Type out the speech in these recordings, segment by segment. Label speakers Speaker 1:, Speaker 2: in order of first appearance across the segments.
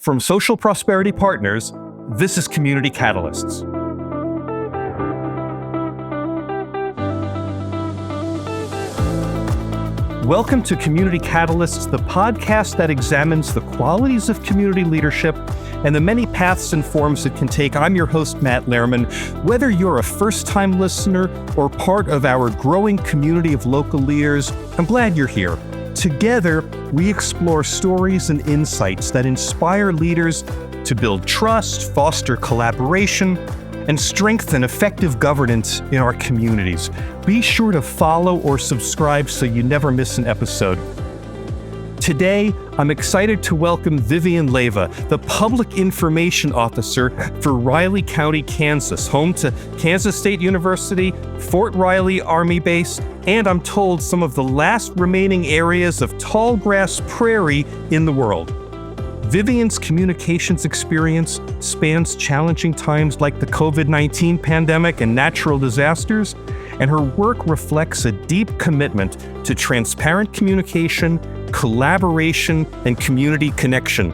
Speaker 1: From Social Prosperity Partners, this is Community Catalysts. Welcome to Community Catalysts, the podcast that examines the qualities of community leadership and the many paths and forms it can take. I'm your host, Matt Lehrman. Whether you're a first-time listener or part of our growing community of local leaders, I'm glad you're here. Together, we explore stories and insights that inspire leaders to build trust, foster collaboration, and strengthen effective governance in our communities. Be sure to follow or subscribe so you never miss an episode. Today, I'm excited to welcome Vivienne Leyva, the Public Information Officer for Riley County, Kansas, home to Kansas State University, Fort Riley Army Base, and I'm told some of the last remaining areas of tall grass prairie in the world. Vivienne's communications experience spans challenging times like the COVID-19 pandemic and natural disasters, and her work reflects a deep commitment to transparent communication, collaboration, and community connection.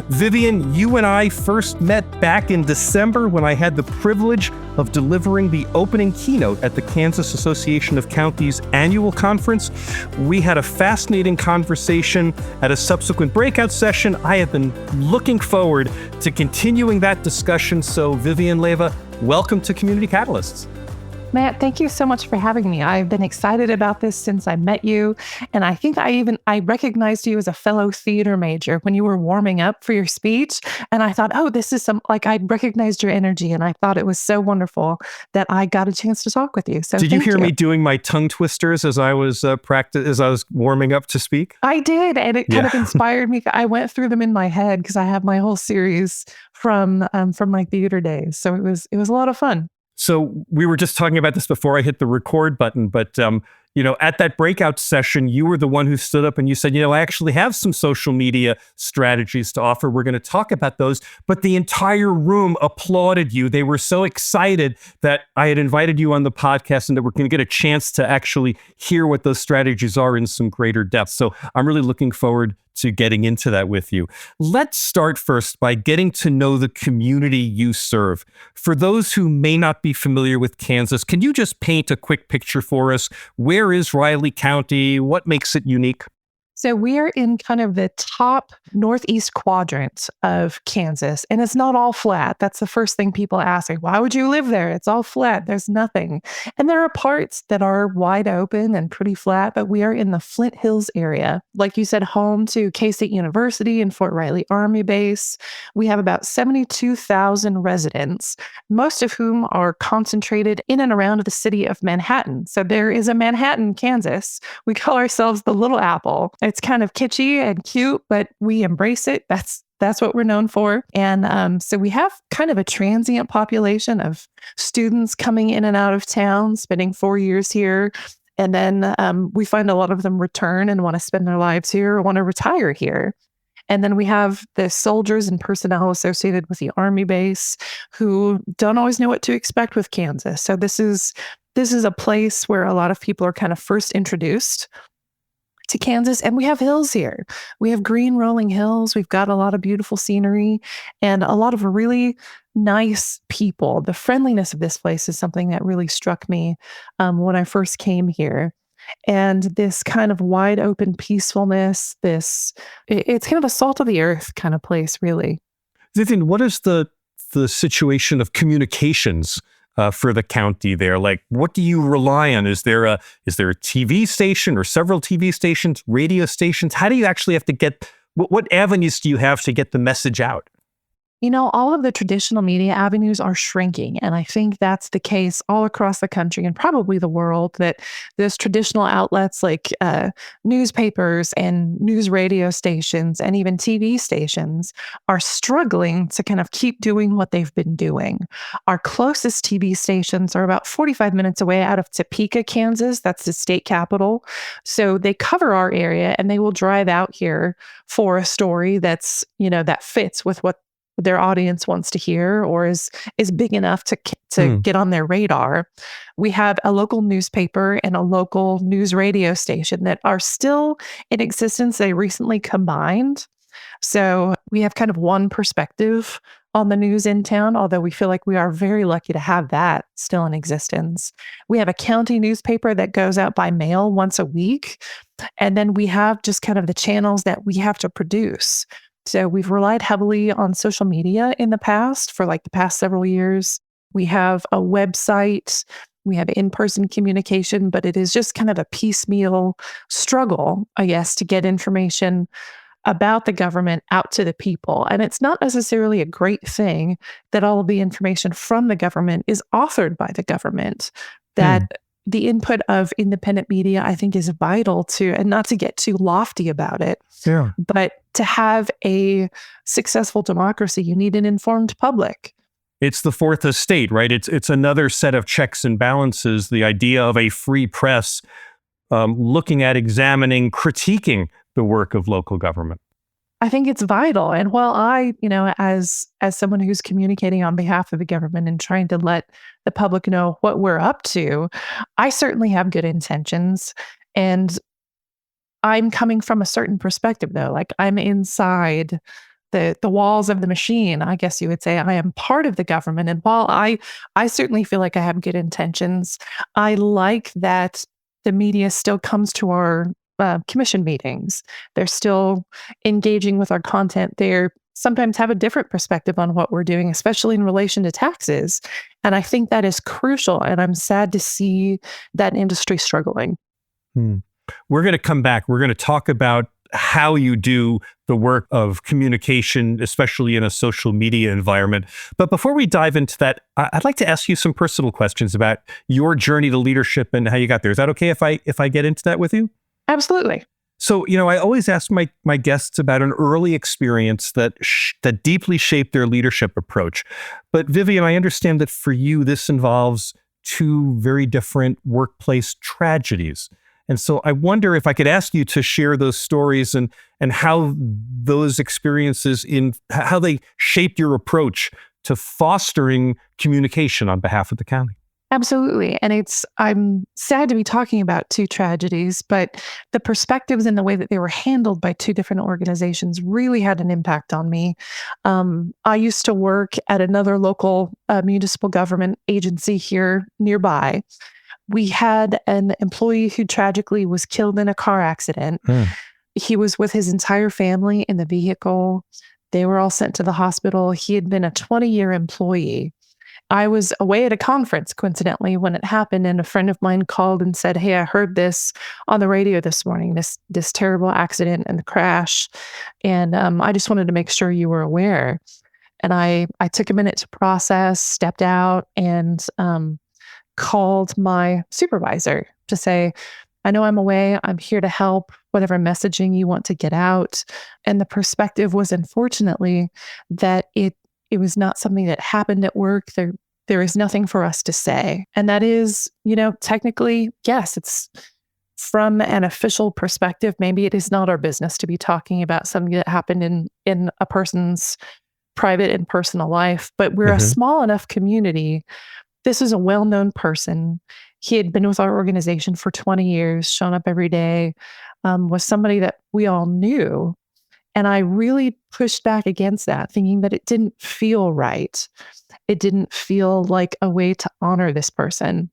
Speaker 1: Vivienne, you and I first met back in December when I had the privilege of delivering the opening keynote at the Kansas Association of Counties annual conference. We had a fascinating conversation at a subsequent breakout session. I have been looking forward to continuing that discussion. So Vivienne Leyva, welcome to Community Catalysts.
Speaker 2: Matt, thank you so much for having me. I've been excited about this since I met you. And I think I recognized you as a fellow theater major when you were warming up for your speech. And I thought, oh, this is I recognized your energy. And I thought it was so wonderful that I got a chance to talk with you. So
Speaker 1: did you hear me doing my tongue twisters as I was warming up to speak?
Speaker 2: I did. And it kind of inspired me. I went through them in my head because I have my whole series from my theater days. So it was a lot of fun.
Speaker 1: So we were just talking about this before I hit the record button, but at that breakout session, you were the one who stood up and you said, I actually have some social media strategies to offer. We're going to talk about those. But the entire room applauded you. They were so excited that I had invited you on the podcast and that we're going to get a chance to actually hear what those strategies are in some greater depth. So I'm really looking forward to getting into that with you. Let's start first by getting to know the community you serve. For those who may not be familiar with Kansas, can you just paint a quick picture for us? Where is Riley County? What makes it unique?
Speaker 2: So we are in kind of the top northeast quadrant of Kansas, and it's not all flat. That's the first thing people ask, why would you live there? It's all flat. There's nothing. And there are parts that are wide open and pretty flat, but we are in the Flint Hills area. Like you said, home to K-State University and Fort Riley Army Base. We have about 72,000 residents, most of whom are concentrated in and around the city of Manhattan. So there is a Manhattan, Kansas. We call ourselves the Little Apple. It's kind of kitschy and cute, but we embrace it. That's what we're known for. And so we have kind of a transient population of students coming in and out of town, spending 4 years here. And then we find a lot of them return and want to spend their lives here or want to retire here. And then we have the soldiers and personnel associated with the Army base who don't always know what to expect with Kansas. So this is a place where a lot of people are kind of first introduced to Kansas. And we have hills here. We have green rolling hills. We've got a lot of beautiful scenery and a lot of really nice people. The friendliness of this place is something that really struck me when I first came here. And this kind of wide open peacefulness, it's kind of a salt of the earth kind of place, really.
Speaker 1: Vivienne, what is the situation of communications for the county there? Like, what do you rely on? Is there a TV station or several TV stations, radio stations? How do you actually have to get, what avenues do you have to get the message out?
Speaker 2: All of the traditional media avenues are shrinking. And I think that's the case all across the country and probably the world, that those traditional outlets like newspapers and news radio stations and even TV stations are struggling to kind of keep doing what they've been doing. Our closest TV stations are about 45 minutes away out of Topeka, Kansas. That's the state capital. So they cover our area and they will drive out here for a story that's, that fits with what their audience wants to hear or is big enough to get on their radar. We have a local newspaper and a local news radio station that are still in existence. They recently combined. So we have kind of one perspective on the news in town, although we feel like we are very lucky to have that still in existence. We have a county newspaper that goes out by mail once a week. And then we have just kind of the channels that we have to produce. So we've relied heavily on social media in the past for like the past several years. We have a website, we have in-person communication, but it is just kind of a piecemeal struggle, I guess, to get information about the government out to the people. And it's not necessarily a great thing that all of the information from the government is authored by the government. That the input of independent media, I think, is vital to, and not to get too lofty about it, but to have a successful democracy, you need an informed public.
Speaker 1: It's the fourth estate, right? It's another set of checks and balances, the idea of a free press looking at, examining, critiquing the work of local government.
Speaker 2: I think it's vital. And while I, as someone who's communicating on behalf of the government and trying to let the public know what we're up to, I certainly have good intentions. And I'm coming from a certain perspective, though. Like, I'm inside the walls of the machine, I guess you would say. I am part of the government. And while I certainly feel like I have good intentions, I like that the media still comes to our commission meetings. They're still engaging with our content. They sometimes have a different perspective on what we're doing, especially in relation to taxes. And I think that is crucial. And I'm sad to see that industry struggling.
Speaker 1: We're going to come back. We're going to talk about how you do the work of communication, especially in a social media environment. But before we dive into that, I'd like to ask you some personal questions about your journey to leadership and how you got there. Is that okay if I get into that with you?
Speaker 2: Absolutely.
Speaker 1: So, I always ask my guests about an early experience that deeply shaped their leadership approach. But Vivienne, I understand that for you, this involves two very different workplace tragedies. And so I wonder if I could ask you to share those stories and how those experiences how they shaped your approach to fostering communication on behalf of the county.
Speaker 2: Absolutely. And I'm sad to be talking about two tragedies, but the perspectives and the way that they were handled by two different organizations really had an impact on me. I used to work at another local municipal government agency here nearby. We had an employee who tragically was killed in a car accident. He was with his entire family in the vehicle. They were all sent to the hospital. He had been a 20-year employee. I was away at a conference, coincidentally, when it happened, and a friend of mine called and said, "Hey, I heard this on the radio this morning, this terrible accident and the crash, and I just wanted to make sure you were aware." And I took a minute to process, stepped out, and called my supervisor to say, "I know I'm away. I'm here to help, whatever messaging you want to get out." And the perspective was, unfortunately, that it was not something that happened at work. There is nothing for us to say. And that is, technically, yes, it's from an official perspective. Maybe it is not our business to be talking about something that happened in a person's private and personal life, but we're a small enough community. This is a well-known person. He had been with our organization for 20 years, shown up every day, was somebody that we all knew. And I really pushed back against that, thinking that it didn't feel right. It didn't feel like a way to honor this person.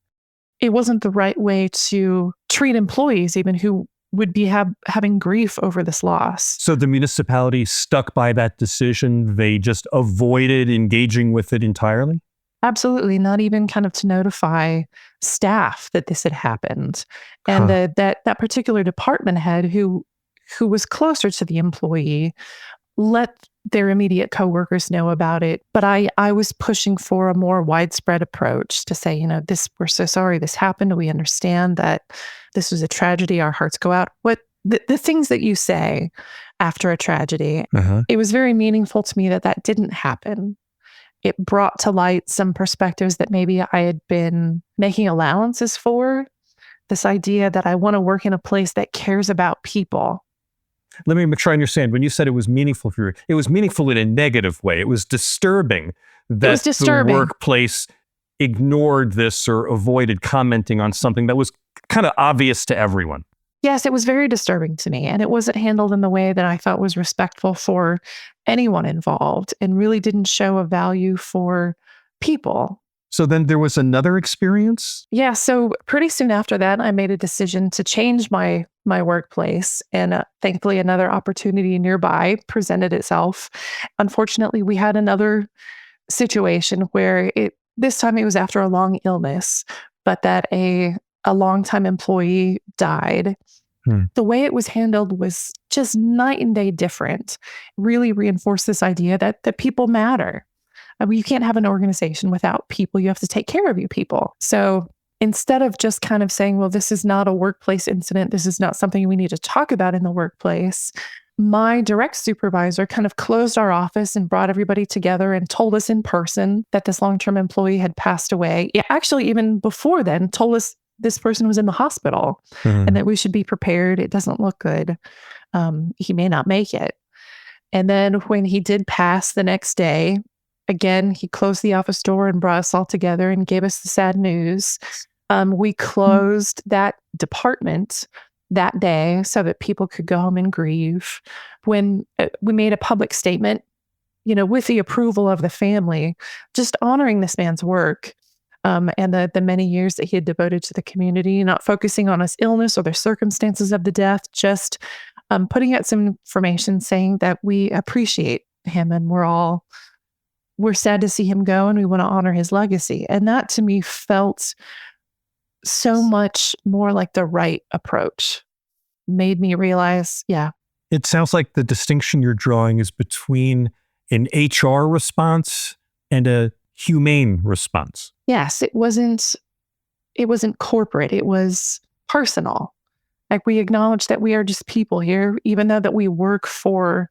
Speaker 2: It wasn't the right way to treat employees, even who would be having grief over this loss.
Speaker 1: So the municipality stuck by that decision. They just avoided engaging with it entirely?
Speaker 2: Absolutely, not even kind of to notify staff that this had happened. And that particular department head who was closer to the employee let their immediate coworkers know about it. But I was pushing for a more widespread approach to say, we're so sorry this happened. We understand that this was a tragedy. Our hearts go out. What the things that you say after a tragedy, it was very meaningful to me that didn't happen. It brought to light some perspectives that maybe I had been making allowances for. This idea that I want to work in a place that cares about people.
Speaker 1: Let me make sure I understand. When you said it was meaningful for you, it was meaningful in a negative way. It was disturbing that the workplace ignored this or avoided commenting on something that was kind of obvious to everyone.
Speaker 2: Yes, it was very disturbing to me. And it wasn't handled in the way that I thought was respectful for anyone involved and really didn't show a value for people.
Speaker 1: So then there was another experience?
Speaker 2: Yeah, so pretty soon after that, I made a decision to change my workplace, and thankfully, another opportunity nearby presented itself. Unfortunately, we had another situation where this time it was after a long illness, but that a longtime employee died.
Speaker 1: Hmm.
Speaker 2: The way it was handled was just night and day different. Really reinforced this idea that people matter. I mean, you can't have an organization without people. You have to take care of your people. So instead of just kind of saying, well, this is not a workplace incident, this is not something we need to talk about in the workplace, my direct supervisor kind of closed our office and brought everybody together and told us in person that this long-term employee had passed away. Yeah, actually, even before then, told us this person was in the hospital and that we should be prepared. It doesn't look good. He may not make it. And then when he did pass the next day, again, he closed the office door and brought us all together and gave us the sad news. We closed that department that day so that people could go home and grieve. When we made a public statement, with the approval of the family, just honoring this man's work and the many years that he had devoted to the community, not focusing on his illness or the circumstances of the death, just putting out some information saying that we appreciate him and we're sad to see him go and we want to honor his legacy. And that to me felt so much more like the right approach. Made me realize, yeah.
Speaker 1: It sounds like the distinction you're drawing is between an HR response and a humane response.
Speaker 2: Yes, it wasn't corporate, it was personal. Like we acknowledge that we are just people here, even though that we work for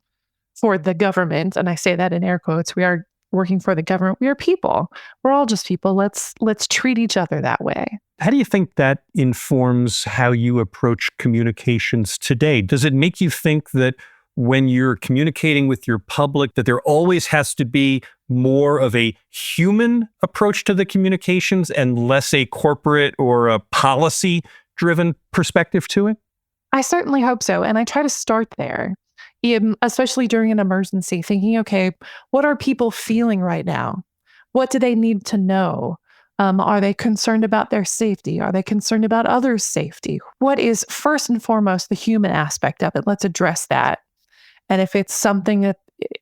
Speaker 2: the government, and I say that in air quotes, we are working for the government. We are people. We're all just people. Let's treat each other that way.
Speaker 1: How do you think that informs how you approach communications today? Does it make you think that when you're communicating with your public, that there always has to be more of a human approach to the communications and less a corporate or a policy-driven perspective to it?
Speaker 2: I certainly hope so. And I try to start there. Especially during an emergency, thinking, okay, what are people feeling right now? What do they need to know? Are they concerned about their safety? Are they concerned about others' safety? What is first and foremost the human aspect of it? Let's address that. And if it's something that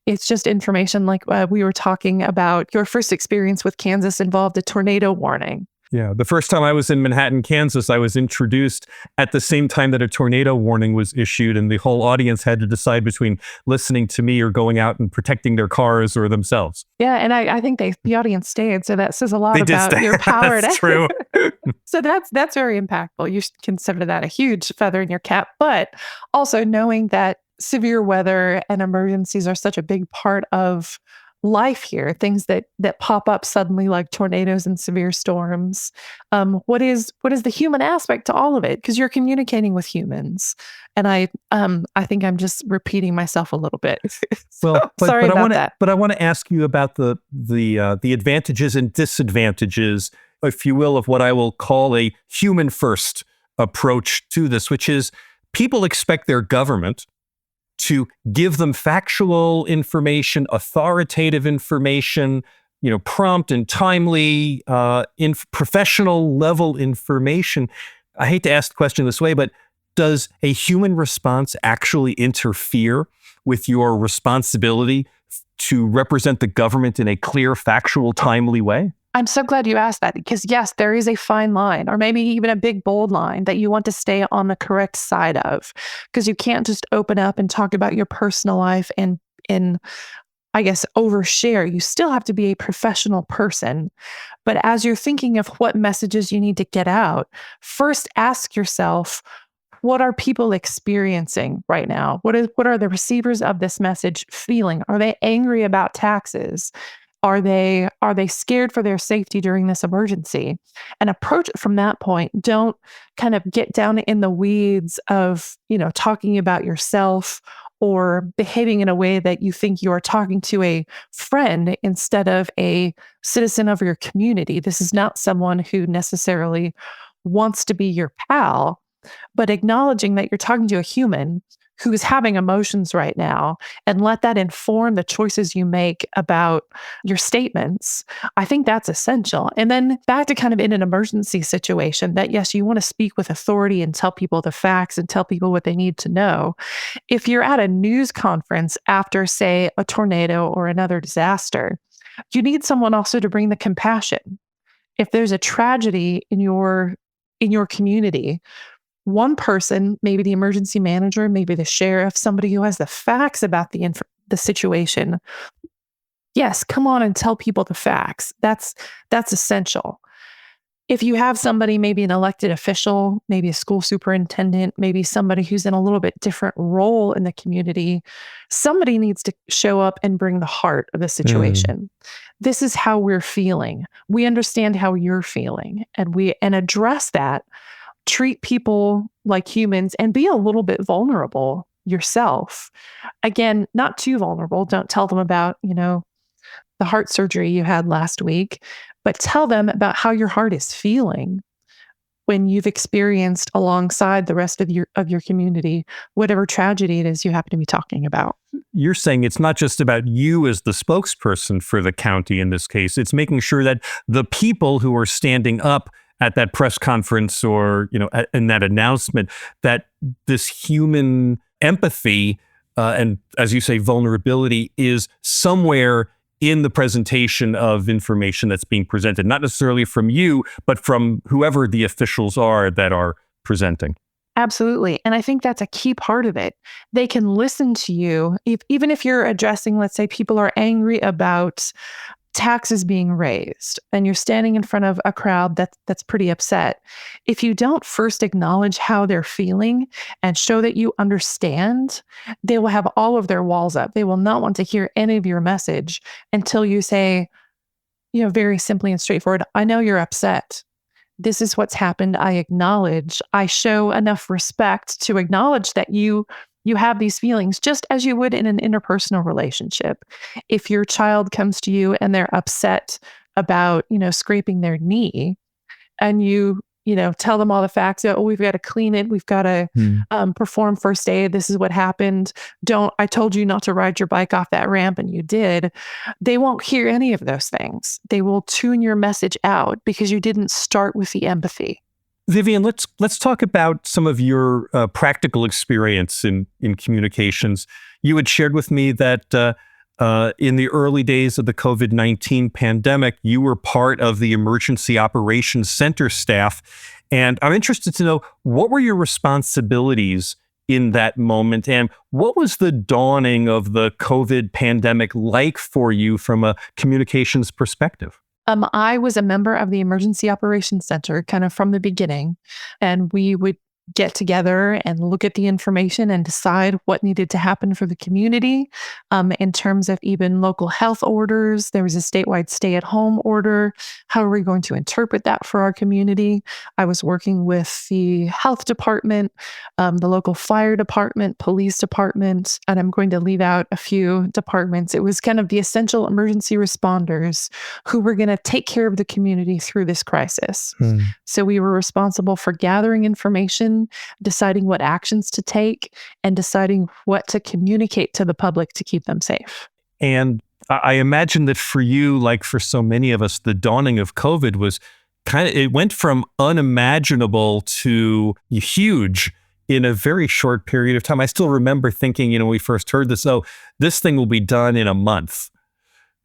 Speaker 2: it's just information like we were talking about, your first experience with Kansas involved a tornado warning.
Speaker 1: Yeah. The first time I was in Manhattan, Kansas, I was introduced at the same time that a tornado warning was issued, and the whole audience had to decide between listening to me or going out and protecting their cars or themselves.
Speaker 2: Yeah. And I think the audience stayed. So that says a lot about your power.
Speaker 1: That's true.
Speaker 2: So that's very impactful. You should consider that a huge feather in your cap, but also knowing that severe weather and emergencies are such a big part of life here, things that pop up suddenly like tornadoes and severe storms. What is the human aspect to all of it? Because you're communicating with humans. And I think I'm just repeating myself a little bit.
Speaker 1: Well,
Speaker 2: sorry about that.
Speaker 1: But I want to ask you about the advantages and disadvantages, if you will, of what I will call a human first approach to this, which is people expect their government to give them factual information, authoritative information, prompt and timely, professional level information. I hate to ask the question this way, but does a human response actually interfere with your responsibility to represent the government in a clear, factual, timely way?
Speaker 2: I'm so glad you asked that because yes, there is a fine line or maybe even a big bold line that you want to stay on the correct side of because you can't just open up and talk about your personal life and I guess overshare. You still have to be a professional person. But as you're thinking of what messages you need to get out, first ask yourself, what are people experiencing right now? What are the receivers of this message feeling? Are they angry about taxes? Are they scared for their safety during this emergency? And approach it from that point. Don't kind of get down in the weeds of, talking about yourself or behaving in a way that you think you are talking to a friend instead of a citizen of your community. This is not someone who necessarily wants to be your pal. but acknowledging that you're talking to a human who is having emotions right now and let that inform the choices you make about your statements. I think that's essential. And then back to kind of in an emergency situation that, yes, you want to speak with authority and tell people the facts and tell people what they need to know. If you're at a news conference after, say, a tornado or another disaster, you need someone also to bring the compassion. If there's a tragedy in your community, one person, maybe the emergency manager, maybe the sheriff, somebody who has the facts about the situation. Yes, come on and tell people the facts. That's essential. If you have somebody, maybe an elected official, maybe a school superintendent, maybe somebody who's in a little bit different role in the community, somebody needs to show up and bring the heart of the situation. This is how we're feeling. We understand how you're feeling, and address that. Treat people like humans and be a little bit vulnerable yourself. Again, not too vulnerable. Don't tell them about, the heart surgery you had last week, but tell them about how your heart is feeling when you've experienced alongside the rest of your community, whatever tragedy it is you happen to be talking about.
Speaker 1: You're saying it's not just about you as the spokesperson for the county in this case. It's making sure that the people who are standing up at that press conference or, in that announcement, that this human empathy and, as you say, vulnerability is somewhere in the presentation of information that's being presented, not necessarily from you, but from whoever the officials are that are presenting.
Speaker 2: Absolutely. And I think that's a key part of it. They can listen to you, even if you're addressing, let's say, people are angry about taxes being raised and you're standing in front of a crowd that's pretty upset. If you don't first acknowledge how they're feeling and show that you understand, they will have all of their walls up. They will not want to hear any of your message until you say, very simply and straightforward, I know you're upset. This is what's happened. I acknowledge. I show enough respect to acknowledge that you have these feelings, just as you would in an interpersonal relationship. If your child comes to you and they're upset about, scraping their knee, and you tell them all the facts, we've got to clean it, we've got to perform first aid, this is what happened. I told you not to ride your bike off that ramp and you did. They won't hear any of those things. They will tune your message out because you didn't start with the empathy.
Speaker 1: Vivienne, let's talk about some of your practical experience in communications. You had shared with me that in the early days of the COVID-19 pandemic, you were part of the Emergency Operations Center staff. And I'm interested to know, what were your responsibilities in that moment? And what was the dawning of the COVID pandemic like for you from a communications perspective?
Speaker 2: I was a member of the Emergency Operations Center kind of from the beginning, and we would get together and look at the information and decide what needed to happen for the community. In terms of even local health orders, there was a statewide stay-at-home order. How are we going to interpret that for our community? I was working with the health department, the local fire department, police department, and I'm going to leave out a few departments. It was kind of the essential emergency responders who were going to take care of the community through this crisis. So we were responsible for gathering information, deciding what actions to take, and deciding what to communicate to the public to keep them safe.
Speaker 1: And I imagine that for you, like for so many of us, the dawning of COVID was it went from unimaginable to huge in a very short period of time. I still remember thinking, when we first heard this thing will be done in a month.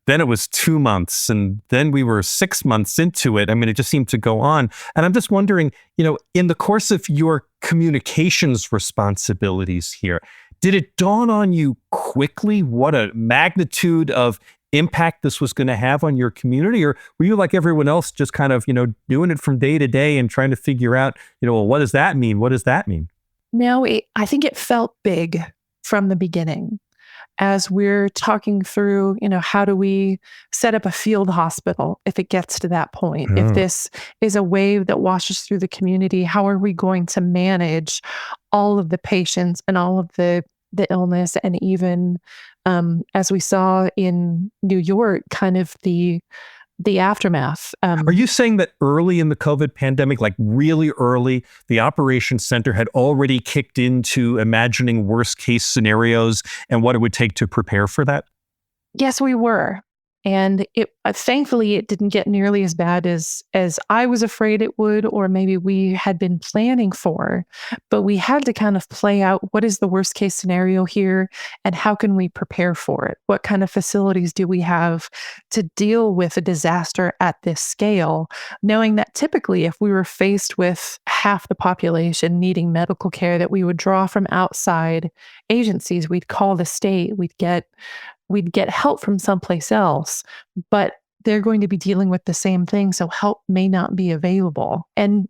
Speaker 1: Then it was 2 months, and then we were 6 months into it. I mean, it just seemed to go on. And I'm just wondering, in the course of your communications responsibilities here, did it dawn on you quickly what a magnitude of impact this was going to have on your community? Or were you like everyone else, just kind of, doing it from day to day and trying to figure out, well, what does that mean? What does that mean?
Speaker 2: No, I think it felt big from the beginning. As we're talking through, how do we set up a field hospital if it gets to that point? If this is a wave that washes through the community, how are we going to manage all of the patients and all of the illness? And even as we saw in New York, kind of the the aftermath.
Speaker 1: Are you saying that early in the COVID pandemic, like really early, the operations center had already kicked into imagining worst case scenarios and what it would take to prepare for that?
Speaker 2: Yes, we were. And it thankfully it didn't get nearly as bad as I was afraid it would, or maybe we had been planning for. But we had to kind of play out what is the worst case scenario here and how can we prepare for it? What kind of facilities do we have to deal with a disaster at this scale? Knowing that typically if we were faced with half the population needing medical care, that we would draw from outside agencies, we'd call the state, we'd get help from someplace else, but they're going to be dealing with the same thing. So help may not be available. And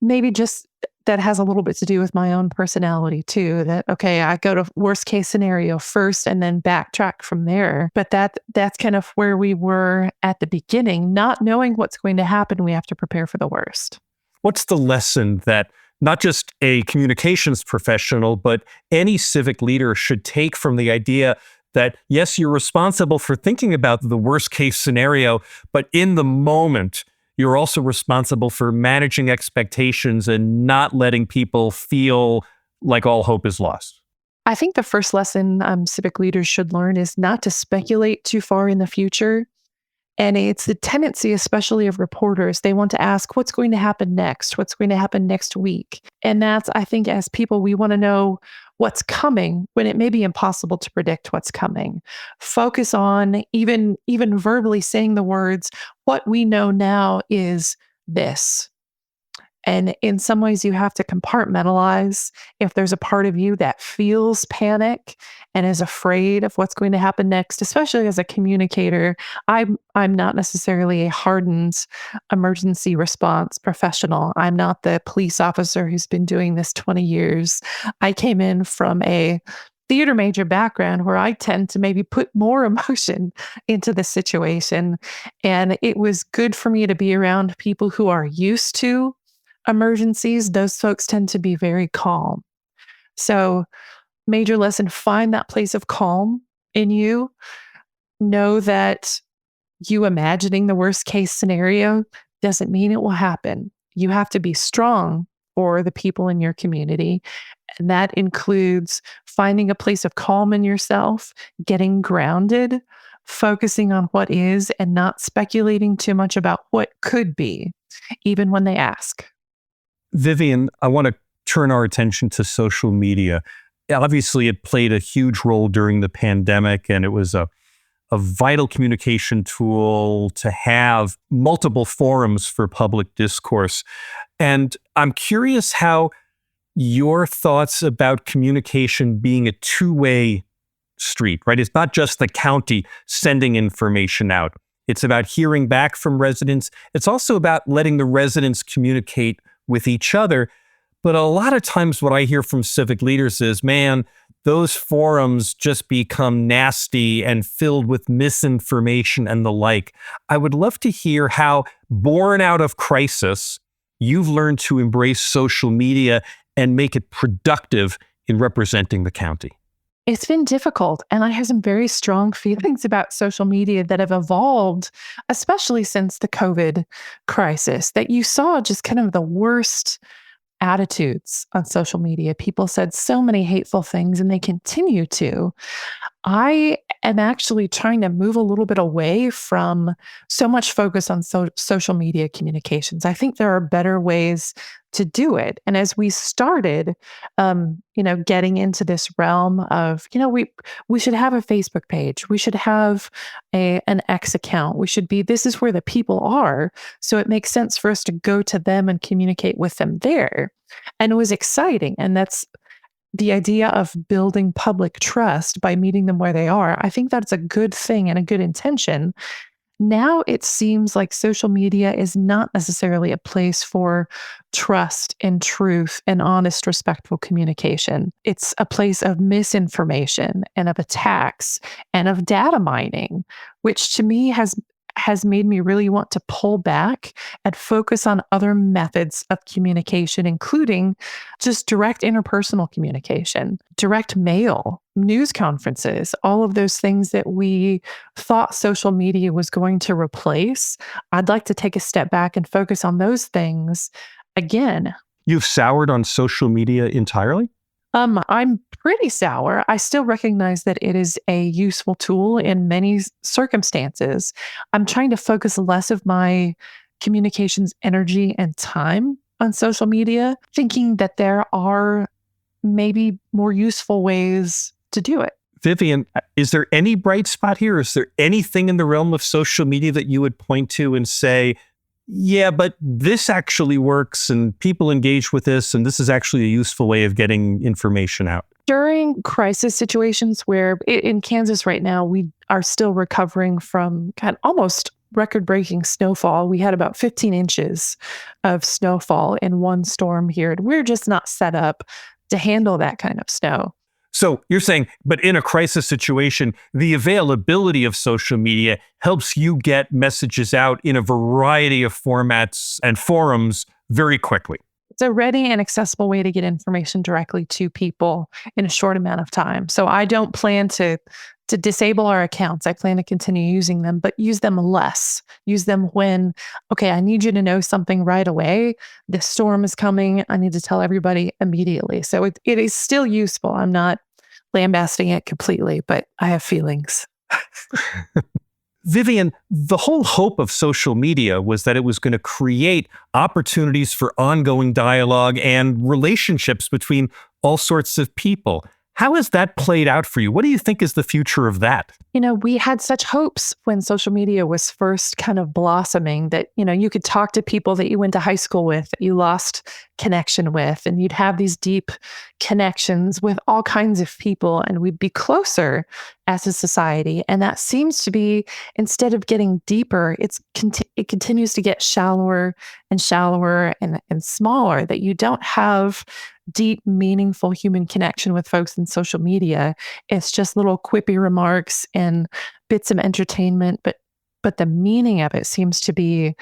Speaker 2: maybe just that has a little bit to do with my own personality too, that, okay, I go to worst case scenario first and then backtrack from there. But that's kind of where we were at the beginning, not knowing what's going to happen. We have to prepare for the worst.
Speaker 1: What's the lesson that not just a communications professional, but any civic leader should take from the idea that, yes, you're responsible for thinking about the worst case scenario, but in the moment, you're also responsible for managing expectations and not letting people feel like all hope is lost?
Speaker 2: I think the first lesson civic leaders should learn is not to speculate too far in the future. And it's the tendency, especially of reporters, they want to ask, what's going to happen next? What's going to happen next week? And that's, I think, as people, we want to know what's coming when it may be impossible to predict what's coming. Focus on even verbally saying the words, what we know now is this. And in some ways, you have to compartmentalize. If there's a part of you that feels panic and is afraid of what's going to happen next, especially as a communicator, I'm not necessarily a hardened emergency response professional. I'm not the police officer who's been doing this 20 years. I came in from a theater major background where I tend to maybe put more emotion into the situation. And it was good for me to be around people who are used to emergencies. Those folks tend to be very calm. So, major lesson, find that place of calm in you. Know that you imagining the worst case scenario doesn't mean it will happen. You have to be strong for the people in your community. And that includes finding a place of calm in yourself, getting grounded, focusing on what is, and not speculating too much about what could be, even when they ask.
Speaker 1: Vivienne, I want to turn our attention to social media. Obviously, it played a huge role during the pandemic, and it was a vital communication tool to have multiple forums for public discourse. And I'm curious how your thoughts about communication being a two-way street, right? It's not just the county sending information out. It's about hearing back from residents. It's also about letting the residents communicate with each other. But a lot of times what I hear from civic leaders is, man, those forums just become nasty and filled with misinformation and the like. I would love to hear how, born out of crisis, you've learned to embrace social media and make it productive in representing the county.
Speaker 2: It's been difficult, and I have some very strong feelings about social media that have evolved, especially since the COVID crisis, that you saw just kind of the worst attitudes on social media. People said so many hateful things, and they continue to. I am actually trying to move a little bit away from so much focus on social media communications. I think there are better ways to do it. And as we started, getting into this realm of, we should have a Facebook page, we should have an X account, this is where the people are. So it makes sense for us to go to them and communicate with them there. And it was exciting. And that's the idea of building public trust by meeting them where they are. I think that's a good thing and a good intention. Now it seems like social media is not necessarily a place for trust and truth and honest, respectful communication. It's a place of misinformation and of attacks and of data mining, which to me has has made me really want to pull back and focus on other methods of communication, including just direct interpersonal communication, direct mail, news conferences, all of those things that we thought social media was going to replace. I'd like to take a step back and focus on those things again.
Speaker 1: You've soured on social media entirely?
Speaker 2: I'm pretty sour. I still recognize that it is a useful tool in many circumstances. I'm trying to focus less of my communications energy and time on social media, thinking that there are maybe more useful ways to do it.
Speaker 1: Vivienne, is there any bright spot here? Is there anything in the realm of social media that you would point to and say, yeah, but this actually works and people engage with this, and this is actually a useful way of getting information out?
Speaker 2: During crisis situations where in Kansas right now, we are still recovering from kind of almost record-breaking snowfall. We had about 15 inches of snowfall in one storm here. We're just not set up to handle that kind of snow.
Speaker 1: So you're saying, but in a crisis situation, the availability of social media helps you get messages out in a variety of formats and forums very quickly.
Speaker 2: It's a ready and accessible way to get information directly to people in a short amount of time. So I don't plan to disable our accounts. I plan to continue using them, but use them less. Use them when, okay, I need you to know something right away. The storm is coming. I need to tell everybody immediately. So it is still useful. I'm not lambasting it completely, but I have feelings.
Speaker 1: Vivienne, the whole hope of social media was that it was going to create opportunities for ongoing dialogue and relationships between all sorts of people. How has that played out for you? What do you think is the future of that?
Speaker 2: We had such hopes when social media was first kind of blossoming that, you could talk to people that you went to high school with, that you lost connection with, and you'd have these deep connections with all kinds of people, and we'd be closer as a society. And that seems to be, instead of getting deeper, it continues to get shallower and shallower and smaller, that you don't have deep, meaningful human connection with folks in social media. It's just little quippy remarks and bits of entertainment, but the meaning of it seems to be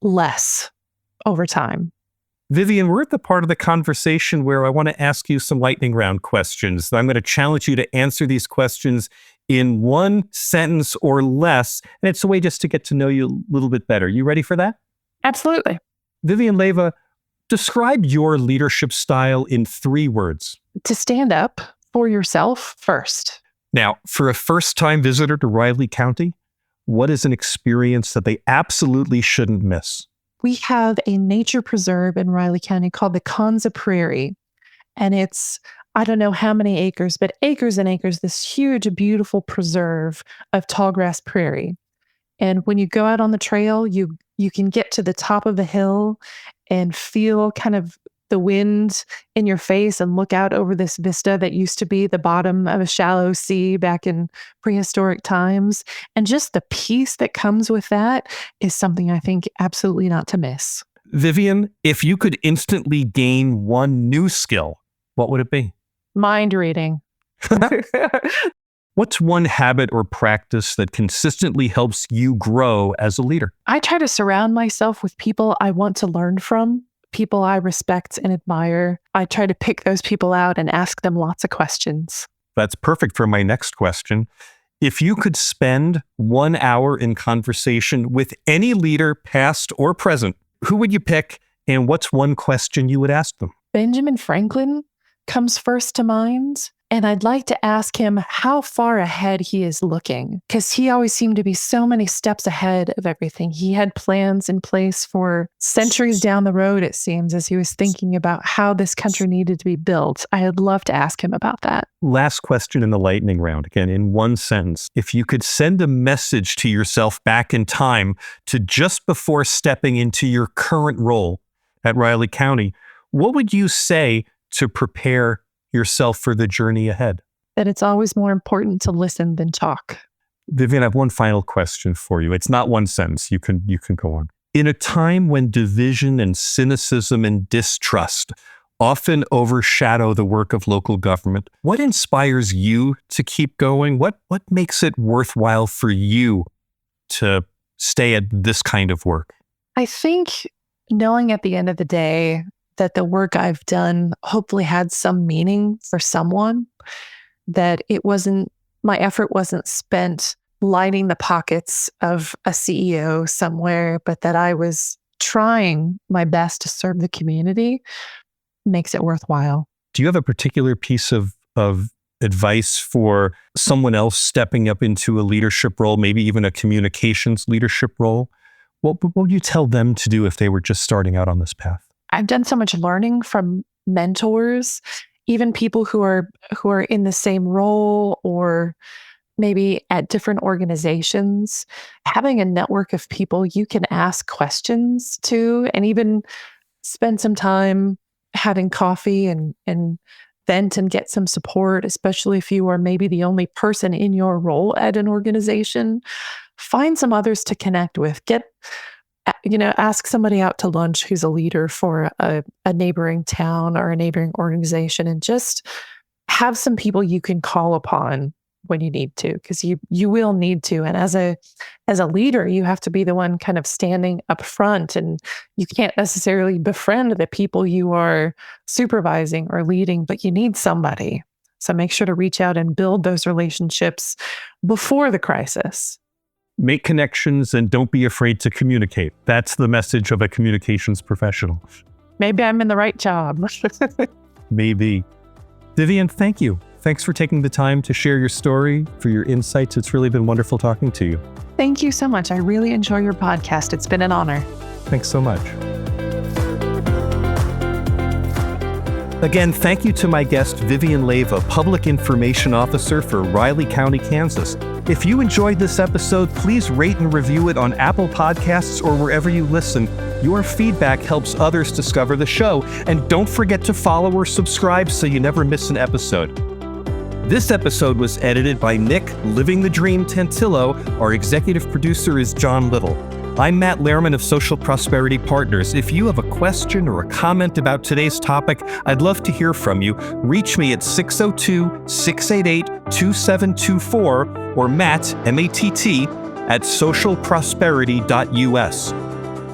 Speaker 2: less over time.
Speaker 1: Vivienne, we're at the part of the conversation where I want to ask you some lightning round questions. I'm going to challenge you to answer these questions in one sentence or less, and it's a way just to get to know you a little bit better. You ready for that?
Speaker 2: Absolutely.
Speaker 1: Vivienne, Leyva, describe your leadership style in 3 words.
Speaker 2: To stand up for yourself first.
Speaker 1: Now, for a first-time visitor to Riley County, what is an experience that they absolutely shouldn't miss?
Speaker 2: We have a nature preserve in Riley County called the Kanza Prairie. And it's, I don't know how many acres, but acres and acres, this huge, beautiful preserve of tallgrass prairie. And when you go out on the trail, you can get to the top of the hill and feel kind of the wind in your face and look out over this vista that used to be the bottom of a shallow sea back in prehistoric times. And just the peace that comes with that is something I think absolutely not to miss.
Speaker 1: Vivienne, if you could instantly gain one new skill, what would it be?
Speaker 2: Mind reading.
Speaker 1: What's one habit or practice that consistently helps you grow as a leader?
Speaker 2: I try to surround myself with people I want to learn from, people I respect and admire. I try to pick those people out and ask them lots of questions.
Speaker 1: That's perfect for my next question. If you could spend 1 hour in conversation with any leader, past or present, who would you pick, and what's one question you would ask them?
Speaker 2: Benjamin Franklin comes first to mind. And I'd like to ask him how far ahead he is looking, because he always seemed to be so many steps ahead of everything. He had plans in place for centuries down the road, it seems, as he was thinking about how this country needed to be built. I'd love to ask him about that.
Speaker 1: Last question in the lightning round, again, in one sentence. If you could send a message to yourself back in time to just before stepping into your current role at Riley County, what would you say to prepare yourself for the journey ahead?
Speaker 2: That it's always more important to listen than talk.
Speaker 1: Vivienne, I have one final question for you. It's not one sentence. You can go on. In a time when division and cynicism and distrust often overshadow the work of local government, what inspires you to keep going? What makes it worthwhile for you to stay at this kind of work?
Speaker 2: I think knowing at the end of the day that the work I've done hopefully had some meaning for someone, that my effort wasn't spent lining the pockets of a CEO somewhere, but that I was trying my best to serve the community, makes it worthwhile.
Speaker 1: Do you have a particular piece of advice for someone else stepping up into a leadership role, maybe even a communications leadership role? What would you tell them to do if they were just starting out on this path?
Speaker 2: I've done so much learning from mentors, even people who are in the same role or maybe at different organizations. Having a network of people you can ask questions to, and even spend some time having coffee and vent and get some support, especially if you are maybe the only person in your role at an organization. Find some others to connect with. Ask somebody out to lunch who's a leader for a neighboring town or a neighboring organization, and just have some people you can call upon when you need to, because you will need to. And as a leader, you have to be the one kind of standing up front, and you can't necessarily befriend the people you are supervising or leading, but you need somebody. So make sure to reach out and build those relationships before the crisis.
Speaker 1: Make connections and don't be afraid to communicate. That's the message of a communications professional.
Speaker 2: Maybe I'm in the right job.
Speaker 1: Maybe. Vivienne, thank you. Thanks for taking the time to share your story, for your insights. It's really been wonderful talking to you.
Speaker 2: Thank you so much. I really enjoy your podcast. It's been an honor.
Speaker 1: Thanks so much. Again, thank you to my guest, Vivienne Leyva, Public Information Officer for Riley County, Kansas. If you enjoyed this episode, please rate and review it on Apple Podcasts or wherever you listen. Your feedback helps others discover the show. And don't forget to follow or subscribe so you never miss an episode. This episode was edited by Nick Living the Dream Tantillo. Our executive producer is John Little. I'm Matt Lehrman of Social Prosperity Partners. If you have a question or a comment about today's topic, I'd love to hear from you. Reach me at 602-688-2724 or Matt, M-A-T-T, at socialprosperity.us.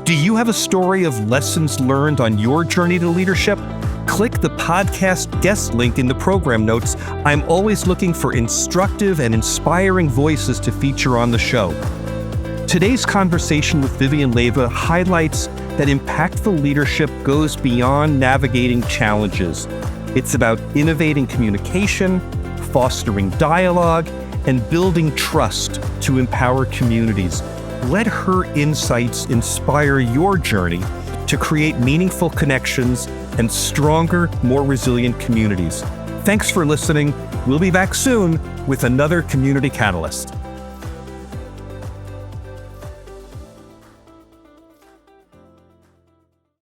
Speaker 1: Do you have a story of lessons learned on your journey to leadership? Click the podcast guest link in the program notes. I'm always looking for instructive and inspiring voices to feature on the show. Today's conversation with Vivienne Leyva highlights that impactful leadership goes beyond navigating challenges. It's about innovating communication, fostering dialogue, and building trust to empower communities. Let her insights inspire your journey to create meaningful connections and stronger, more resilient communities. Thanks for listening. We'll be back soon with another Community Catalyst.